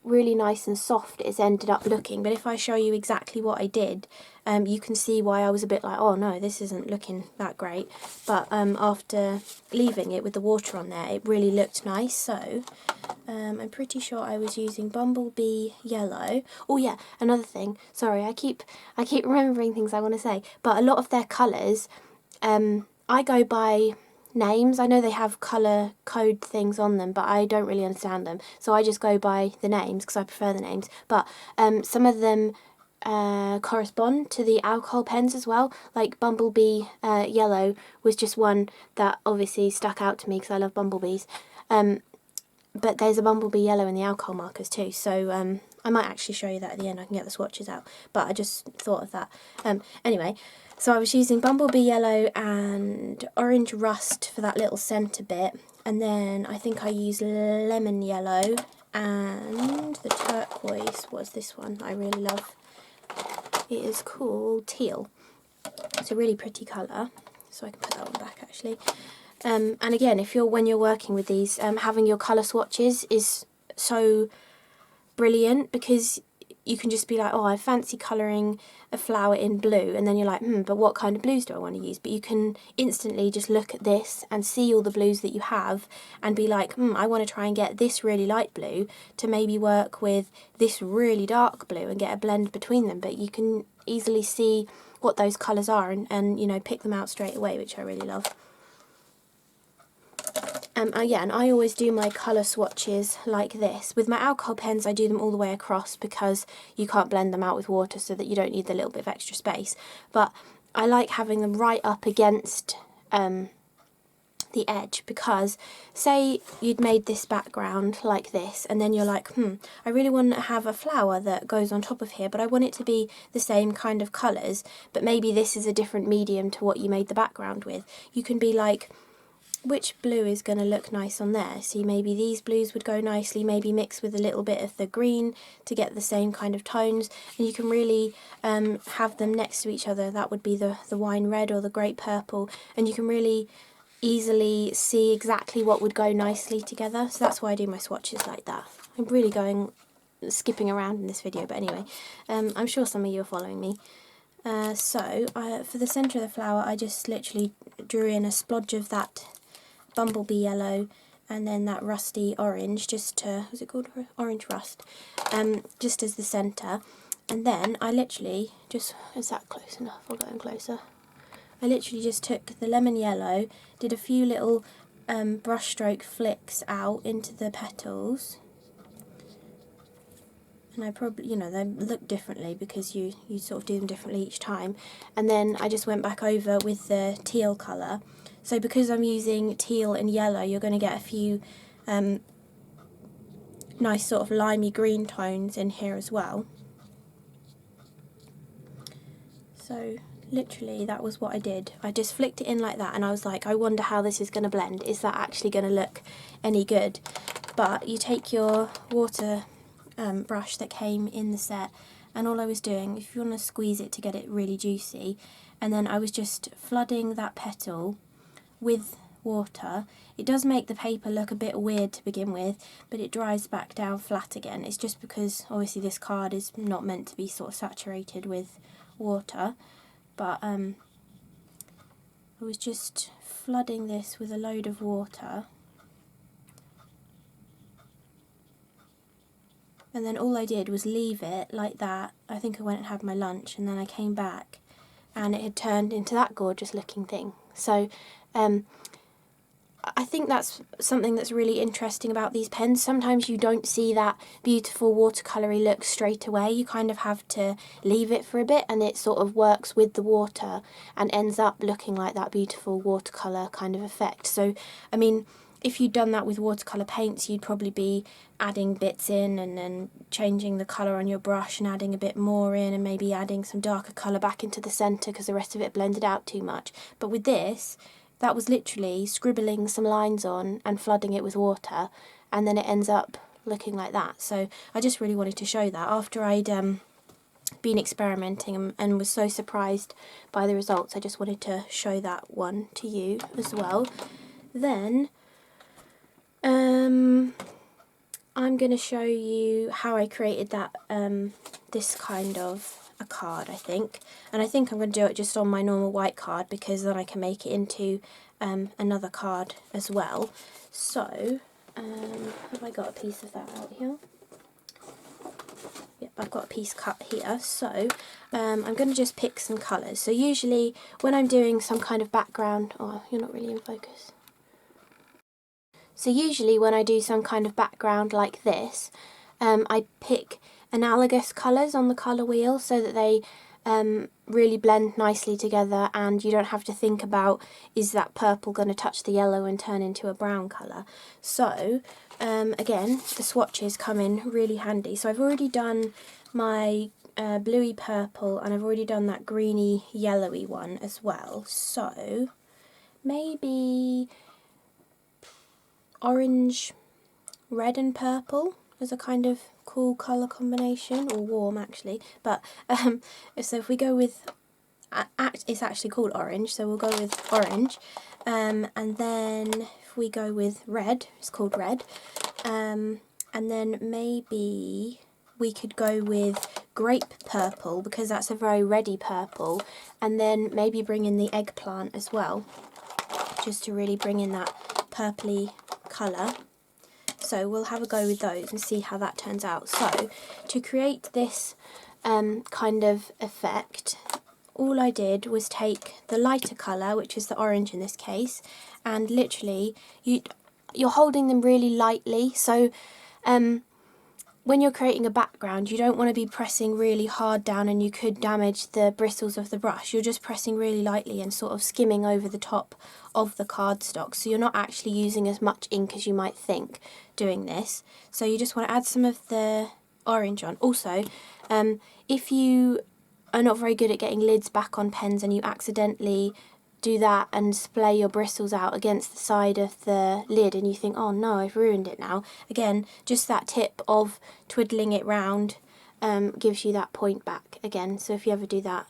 really nice and soft it's ended up looking. But if I show you exactly what I did, you can see why I was a bit like, oh no, this isn't looking that great. But after leaving it with the water on there, it really looked nice. So I'm pretty sure I was using Bumblebee Yellow. Oh yeah, another thing, sorry, I keep remembering things I want to say, but a lot of their colours, I go by names. I know they have colour code things on them, but I don't really understand them, so I just go by the names because I prefer the names. But some of them correspond to the alcohol pens as well, like Bumblebee Yellow was just one that obviously stuck out to me because I love bumblebees, but there's a Bumblebee Yellow in the alcohol markers too, so I might actually show you that at the end. I can get the swatches out, but I just thought of that. Anyway, so I was using Bumblebee Yellow and Orange Rust for that little centre bit, and then I think I used Lemon Yellow and the turquoise was this one I really love. It is called Teal. It's a really pretty colour, so I can put that one back actually. And again, when you're working with these, having your colour swatches is so brilliant because you can just be like, oh, I fancy colouring a flower in blue, and then you're like, but what kind of blues do I want to use? But you can instantly just look at this and see all the blues that you have and be like, I want to try and get this really light blue to maybe work with this really dark blue and get a blend between them. But you can easily see what those colours are and you know, pick them out straight away, which I really love. Yeah, and I always do my colour swatches like this. With my alcohol pens, I do them all the way across because you can't blend them out with water, so that you don't need the little bit of extra space. But I like having them right up against the edge, because say you'd made this background like this, and then you're like, I really want to have a flower that goes on top of here, but I want it to be the same kind of colours, but maybe this is a different medium to what you made the background with. You can be like, which blue is going to look nice on there? See, maybe these blues would go nicely, maybe mix with a little bit of the green to get the same kind of tones, and you can really have them next to each other. That would be the wine red or the grape purple, and you can really easily see exactly what would go nicely together. So that's why I do my swatches like that. I'm really skipping around in this video, but anyway, I'm sure some of you are following me. So for the centre of the flower, I just literally drew in a splodge of that Bumblebee Yellow and then that rusty orange, just to, was it called Orange Rust, just as the centre. And then I literally just, is that close enough? I'll go in closer. I literally just took the lemon yellow, did a few little brushstroke flicks out into the petals, and I probably, you know, they look differently because you sort of do them differently each time. And then I just went back over with the teal colour So because I'm using teal and yellow, you're going to get a few nice sort of limey green tones in here as well. So literally that was what I did. I just flicked it in like that, and I was like, I wonder how this is going to blend. Is that actually going to look any good? But you take your water brush that came in the set, and all I was doing, if you want to squeeze it to get it really juicy, and then I was just flooding that petal with water. It does make the paper look a bit weird to begin with, but it dries back down flat again. It's just because obviously this card is not meant to be sort of saturated with water, but I was just flooding this with a load of water, and then all I did was leave it like that. I think I went and had my lunch, and then I came back and it had turned into that gorgeous looking thing. So I think that's something that's really interesting about these pens. Sometimes you don't see that beautiful watercoloury look straight away. You kind of have to leave it for a bit, and it sort of works with the water and ends up looking like that beautiful watercolour kind of effect. So, I mean, if you'd done that with watercolour paints, you'd probably be adding bits in and then changing the colour on your brush and adding a bit more in, and maybe adding some darker colour back into the centre because the rest of it blended out too much. But with this, that was literally scribbling some lines on and flooding it with water, and then it ends up looking like that. So I just really wanted to show that after I'd been experimenting and was so surprised by the results. I just wanted to show that one to you as well. Then I'm going to show you how I created that this kind of a card, I think. And I think I'm going to do it just on my normal white card, because then I can make it into another card as well. So, have I got a piece of that out here? Yep, I've got a piece cut here. So, I'm going to just pick some colours. So usually when I'm doing some kind of background... Oh, you're not really in focus. So usually when I do some kind of background like this, I pick analogous colours on the colour wheel so that they really blend nicely together, and you don't have to think about, is that purple going to touch the yellow and turn into a brown colour. So again, the swatches come in really handy. So I've already done my bluey purple, and I've already done that greeny yellowy one as well. So maybe orange, red and purple is a kind of cool colour combination, or warm actually, but so if we go with, it's actually called orange, so we'll go with orange, and then if we go with red, it's called red, and then maybe we could go with grape purple, because that's a very reddy purple, and then maybe bring in the eggplant as well, just to really bring in that purpley colour. So we'll have a go with those and see how that turns out. So to create this kind of effect, all I did was take the lighter colour, which is the orange in this case, and literally you're holding them really lightly. So when you're creating a background, you don't want to be pressing really hard down, and you could damage the bristles of the brush. You're just pressing really lightly and sort of skimming over the top of the cardstock, so you're not actually using as much ink as you might think doing this. So you just want to add some of the orange on. Also, if you are not very good at getting lids back on pens and you accidentally do that and splay your bristles out against the side of the lid and you think, oh no, I've ruined it now. Again, just that tip of twiddling it round gives you that point back again. So if you ever do that,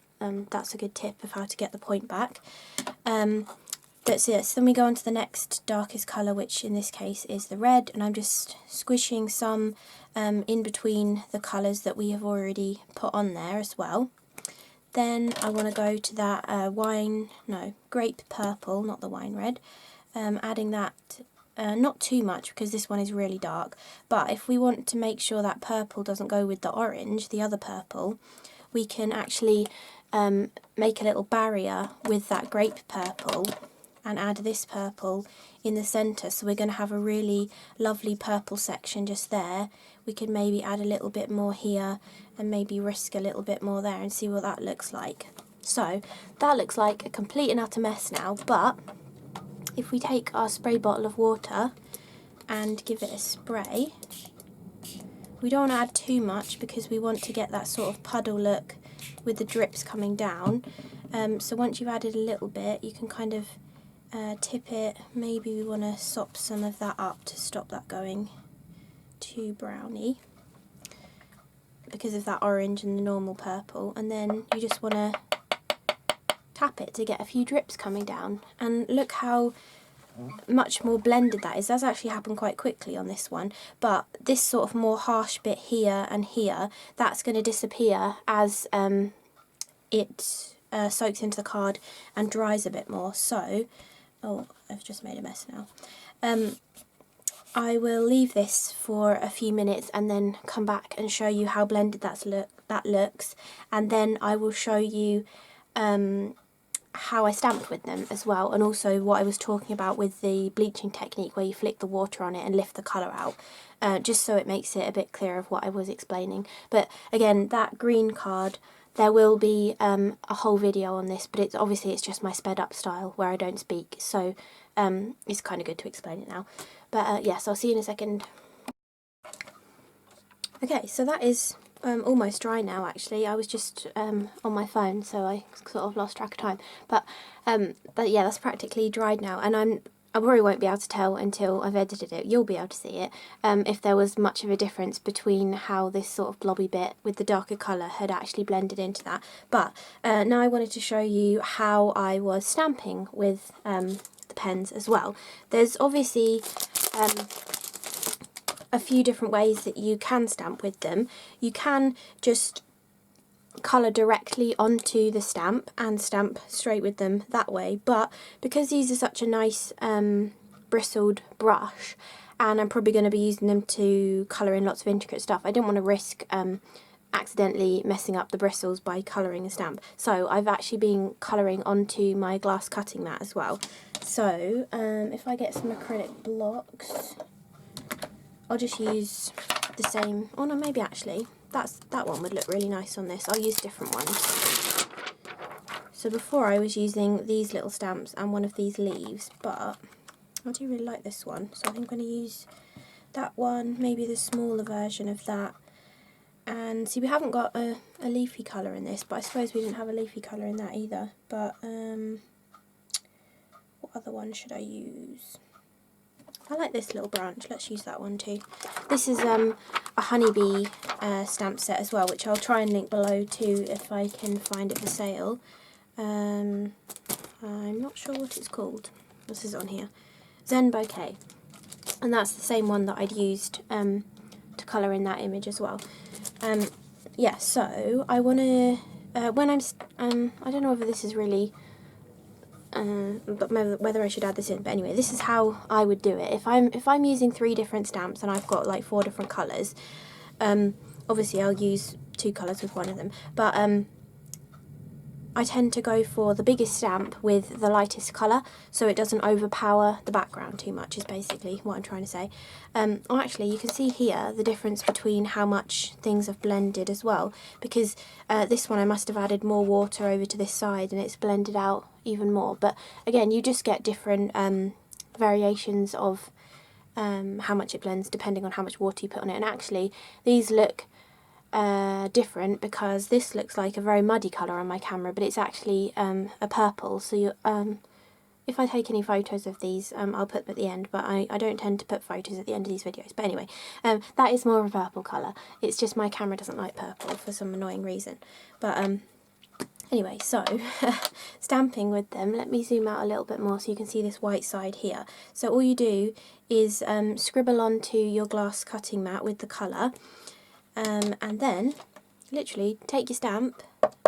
that's a good tip of how to get the point back. That's it. So then we go on to the next darkest colour, which in this case is the red, and I'm just squishing some in between the colours that we have already put on there as well. Then I want to go to that grape purple, not the wine red, adding that, not too much because this one is really dark, but if we want to make sure that purple doesn't go with the orange, the other purple, we can actually make a little barrier with that grape purple and add this purple in the centre. So we're going to have a really lovely purple section just there. We could maybe add a little bit more here and maybe risk a little bit more there and see what that looks like. So that looks like a complete and utter mess now, but if we take our spray bottle of water and give it a spray, we don't want to add too much because we want to get that sort of puddle look with the drips coming down. So once you've added a little bit, you can kind of tip it. Maybe we want to sop some of that up to stop that going too browny because of that orange and the normal purple, and then you just want to tap it to get a few drips coming down. And look how much more blended that is. That's actually happened quite quickly on this one, but this sort of more harsh bit here and here, that's going to disappear as it soaks into the card and dries a bit more. So, oh, I've just made a mess now. I will leave this for a few minutes and then come back and show you how blended that looks, and then I will show you how I stamped with them as well, and also what I was talking about with the bleaching technique where you flick the water on it and lift the colour out, just so it makes it a bit clearer of what I was explaining. But again, that green card, there will be a whole video on this, but it's obviously just my sped up style where I don't speak, so it's kind of good to explain it now. But yes, I'll see you in a second. Okay, so that is almost dry now. Actually, I was just on my phone, so I sort of lost track of time. But yeah, that's practically dried now, and I probably won't be able to tell until I've edited it. You'll be able to see it if there was much of a difference between how this sort of blobby bit with the darker colour had actually blended into that. But now I wanted to show you how I was stamping with the pens as well. There's obviously a few different ways that you can stamp with them. You can just colour directly onto the stamp and stamp straight with them that way, but because these are such a nice bristled brush, and I'm probably going to be using them to colour in lots of intricate stuff, I didn't want to risk accidentally messing up the bristles by colouring a stamp. So I've actually been colouring onto my glass cutting mat as well. So if I get some acrylic blocks, I'll just use the same. Oh no, maybe actually that one would look really nice on this. I'll use different ones. So before I was using these little stamps and one of these leaves, but I do really like this one, so I think I'm going to use that one, maybe the smaller version of that. And see, we haven't got a leafy colour in this, but I suppose we didn't have a leafy colour in that either. But what other one should I use? I like this little branch, let's use that one too. This is a honeybee stamp set as well, which I'll try and link below too if I can find it for sale. I'm not sure what it's called. This is on here. Zen Bouquet. And that's the same one that I'd used to colour in that image as well. Yeah, so I want to, when I don't know whether this is really, but whether I should add this in, but anyway, this is how I would do it. If I'm using 3 different stamps and I've got like 4 different colours, obviously I'll use 2 colours with one of them, but I tend to go for the biggest stamp with the lightest colour, so it doesn't overpower the background too much, is basically what I'm trying to say. Oh, actually, you can see here the difference between how much things have blended as well, because this one I must have added more water over to this side and it's blended out even more. But again, you just get different variations of how much it blends depending on how much water you put on it. And actually, these look different because this looks like a very muddy colour on my camera, but it's actually a purple. So you, if I take any photos of these, I'll put them at the end, but I don't tend to put photos at the end of these videos. But anyway, that is more of a purple colour. It's just my camera doesn't like purple for some annoying reason. But anyway, so stamping with them, let me zoom out a little bit more so you can see this white side here. So all you do is scribble onto your glass cutting mat with the colour, and then literally take your stamp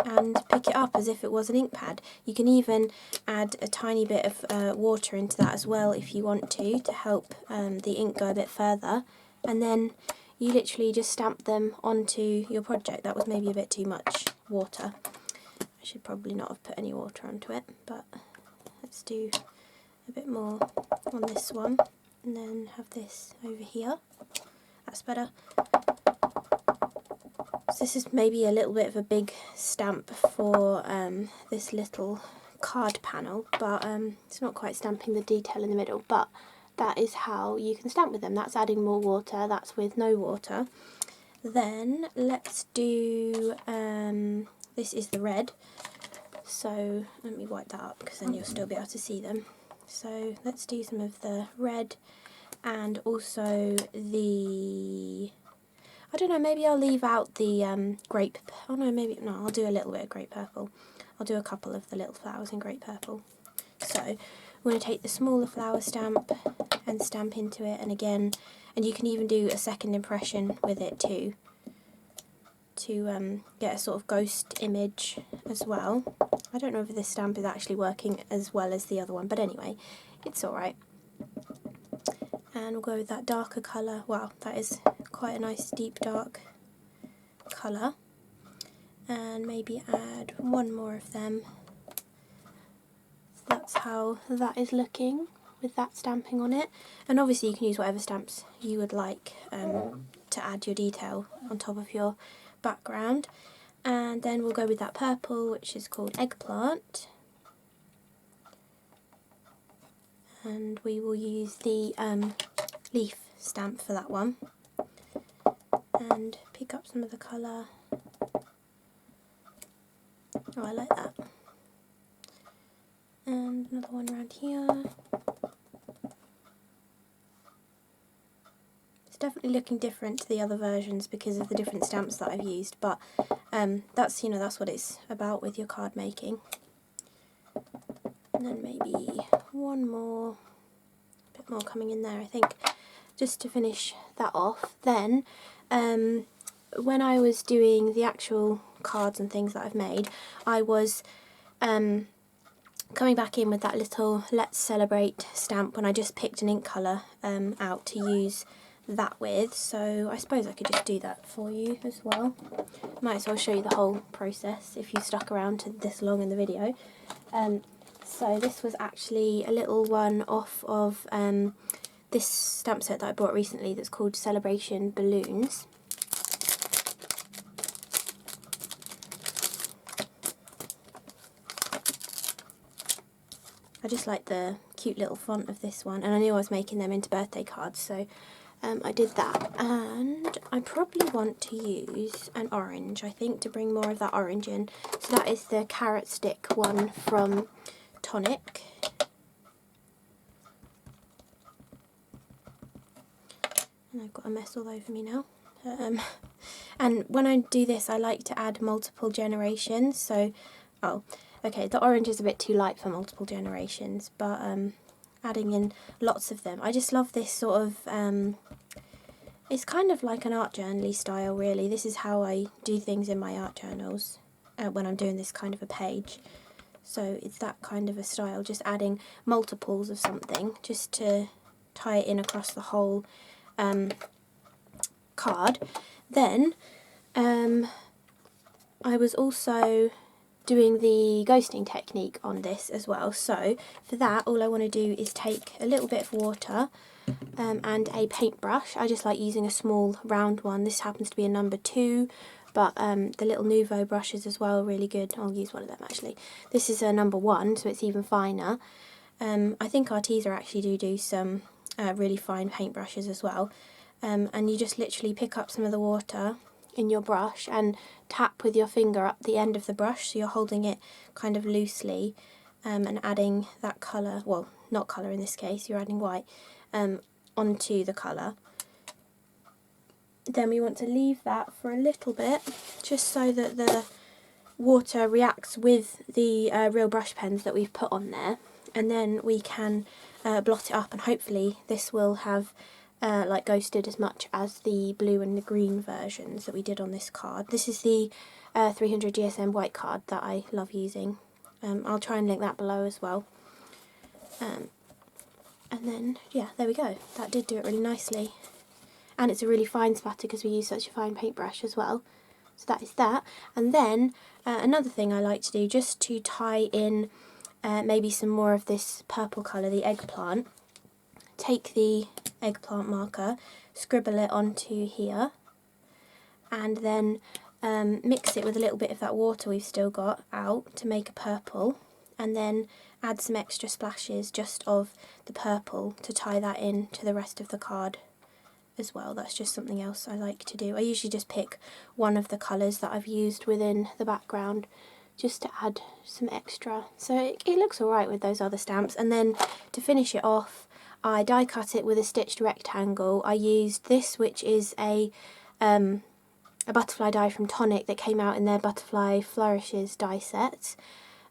and pick it up as if it was an ink pad. You can even add a tiny bit of water into that as well if you want to help the ink go a bit further, and then you literally just stamp them onto your project. That was maybe a bit too much water. I should probably not have put any water onto it, but let's do a bit more on this one and then have this over here. That's better. So this is maybe a little bit of a big stamp for this little card panel, but it's not quite stamping the detail in the middle, but that is how you can stamp with them. That's adding more water, that's with no water. Then let's do, this is the red, so let me wipe that up because then you'll still be able to see them. So let's do some of the red and also the, I don't know, maybe I'll leave out the grape, oh no, maybe, no, I'll do a little bit of grape purple. I'll do a couple of the little flowers in grape purple. So I'm going to take the smaller flower stamp and stamp into it, and again, and you can even do a second impression with it too, to get a sort of ghost image as well. I don't know if this stamp is actually working as well as the other one, but anyway, it's alright. And we'll go with that darker colour. Wow, that is quite a nice deep dark colour. And maybe add one more of them. So that's how that is looking with that stamping on it. And obviously you can use whatever stamps you would like to add your detail on top of your background. And then we'll go with that purple, which is called Eggplant. And we will use the leaf stamp for that one. And pick up some of the colour. Oh, I like that. And another one around here. It's definitely looking different to the other versions because of the different stamps that I've used, but that's, you know, that's what it's about with your card making. And then maybe one more, a bit more coming in there, I think, just to finish that off. Then when I was doing the actual cards and things that I've made, I was coming back in with that little Let's Celebrate stamp when I just picked an ink colour out to use that with, so I suppose I could just do that for you as well. Might as well show you the whole process if you stuck around to this long in the video. So this was actually a little one off of this stamp set that I bought recently that's called Celebration Balloons. I just like the cute little font of this one, and I knew I was making them into birthday cards, so I did that. And I probably want to use an orange, I think, to bring more of that orange in. So that is the carrot stick one from Tonic. And I've got a mess all over me now. And when I do this, I like to add multiple generations. So, oh, okay, the orange is a bit too light for multiple generations, but adding in lots of them. I just love this sort of, it's kind of like an art journal-y style, really. This is how I do things in my art journals when I'm doing this kind of a page. So it's that kind of a style, just adding multiples of something just to tie it in across the whole card. Then I was also doing the ghosting technique on this as well. So for that, all I want to do is take a little bit of water and a paintbrush. I just like using a small round one. This happens to be a number 2, but the little Nouveau brushes as well are really good. I'll use one of them actually. This is a number 1, so it's even finer. I think Arteza actually do some really fine paintbrushes as well. And you just literally pick up some of the water in your brush and tap with your finger up the end of the brush, so you're holding it kind of loosely and adding that colour, well, not colour in this case, you're adding white, onto the colour. Then we want to leave that for a little bit, just so that the water reacts with the real brush pens that we've put on there, and then we can blot it up, and hopefully this will have like ghosted as much as the blue and the green versions that we did on this card. This is the 300 GSM white card that I love using. I'll try and link that below as well. And then, yeah, there we go. That did do it really nicely. And it's a really fine spatter because we use such a fine paintbrush as well. So that is that. And then another thing I like to do, just to tie in maybe some more of this purple colour, the eggplant, take the eggplant marker, scribble it onto here, and then mix it with a little bit of that water we've still got out to make a purple, and then add some extra splashes just of the purple to tie that in to the rest of the card as well. That's just something else I like to do. I usually just pick one of the colours that I've used within the background just to add some extra. So it looks alright with those other stamps. And then to finish it off, I die cut it with a stitched rectangle. I used this, which is a butterfly die from Tonic that came out in their Butterfly Flourishes die set.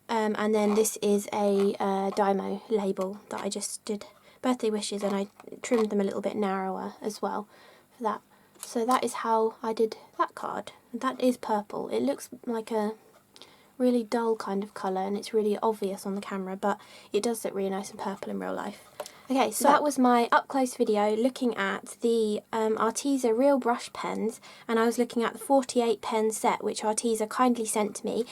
And then this is a Dymo label that I just did birthday wishes, and I trimmed them a little bit narrower as well for that. So that is how I did that card. That is purple. It looks like a really dull kind of colour and it's really obvious on the camera, but it does look really nice and purple in real life. Okay, so that was my up close video looking at the Arteza real brush pens, and I was looking at the 48 pen set which Arteza kindly sent to me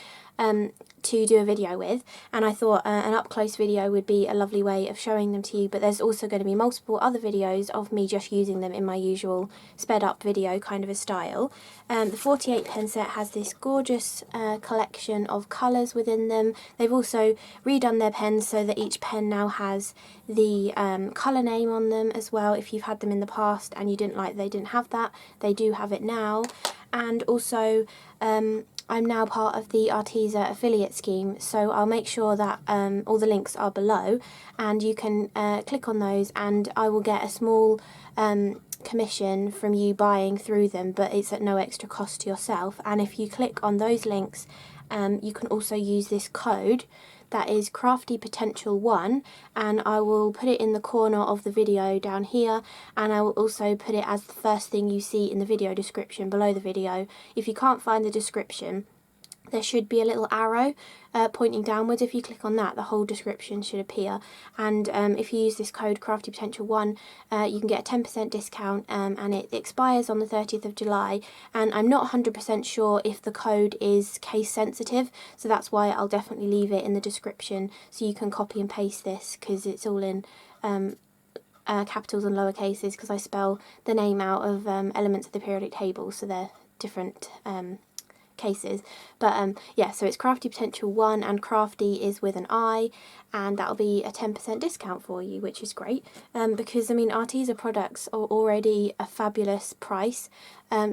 to do a video with, and I thought an up close video would be a lovely way of showing them to you, but there's also going to be multiple other videos of me just using them in my usual sped up video kind of a style. The 48 pen set has this gorgeous collection of colours within them. They've also redone their pens so that each pen now has the colour name on them as well. If you've had them in the past and you didn't like they didn't have that, they do have it now. And also I'm now part of the Arteza affiliate scheme, so I'll make sure that all the links are below and you can click on those, and I will get a small commission from you buying through them, but it's at no extra cost to yourself. And if you click on those links, you can also use this code that is CRaFTi Potential 1, and I will put it in the corner of the video down here, and I will also put it as the first thing you see in the video description below the video. If you can't find the description, there should be a little arrow pointing downwards. If you click on that, the whole description should appear. And if you use this code CRaFTi Potential 1, you can get a 10% discount, and it expires on the 30th of July. And I'm not 100% sure if the code is case sensitive, so that's why I'll definitely leave it in the description so you can copy and paste this, because it's all in capitals and lower cases, because I spell the name out of elements of the periodic table, so they're different cases. But yeah, so it's CRaFTi Potential 1, and CRaFTi is with an I, and that'll be a 10% discount for you, which is great, because I mean Arteza products are already a fabulous price,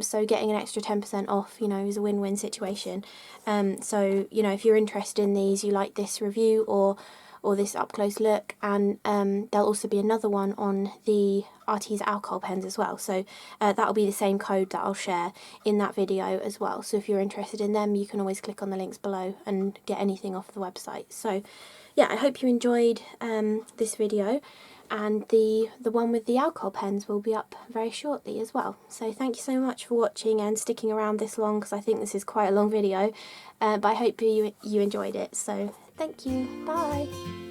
so getting an extra 10% off, you know, is a win-win situation. So you know, if you're interested in these, you like this review or this up close look, and there'll also be another one on the Arteza alcohol pens as well, so that'll be the same code that I'll share in that video as well. So if you're interested in them, you can always click on the links below and get anything off the website. So yeah, I hope you enjoyed this video, and the one with the alcohol pens will be up very shortly as well. So thank you so much for watching and sticking around this long, because I think this is quite a long video, but I hope you enjoyed it. So thank you, bye!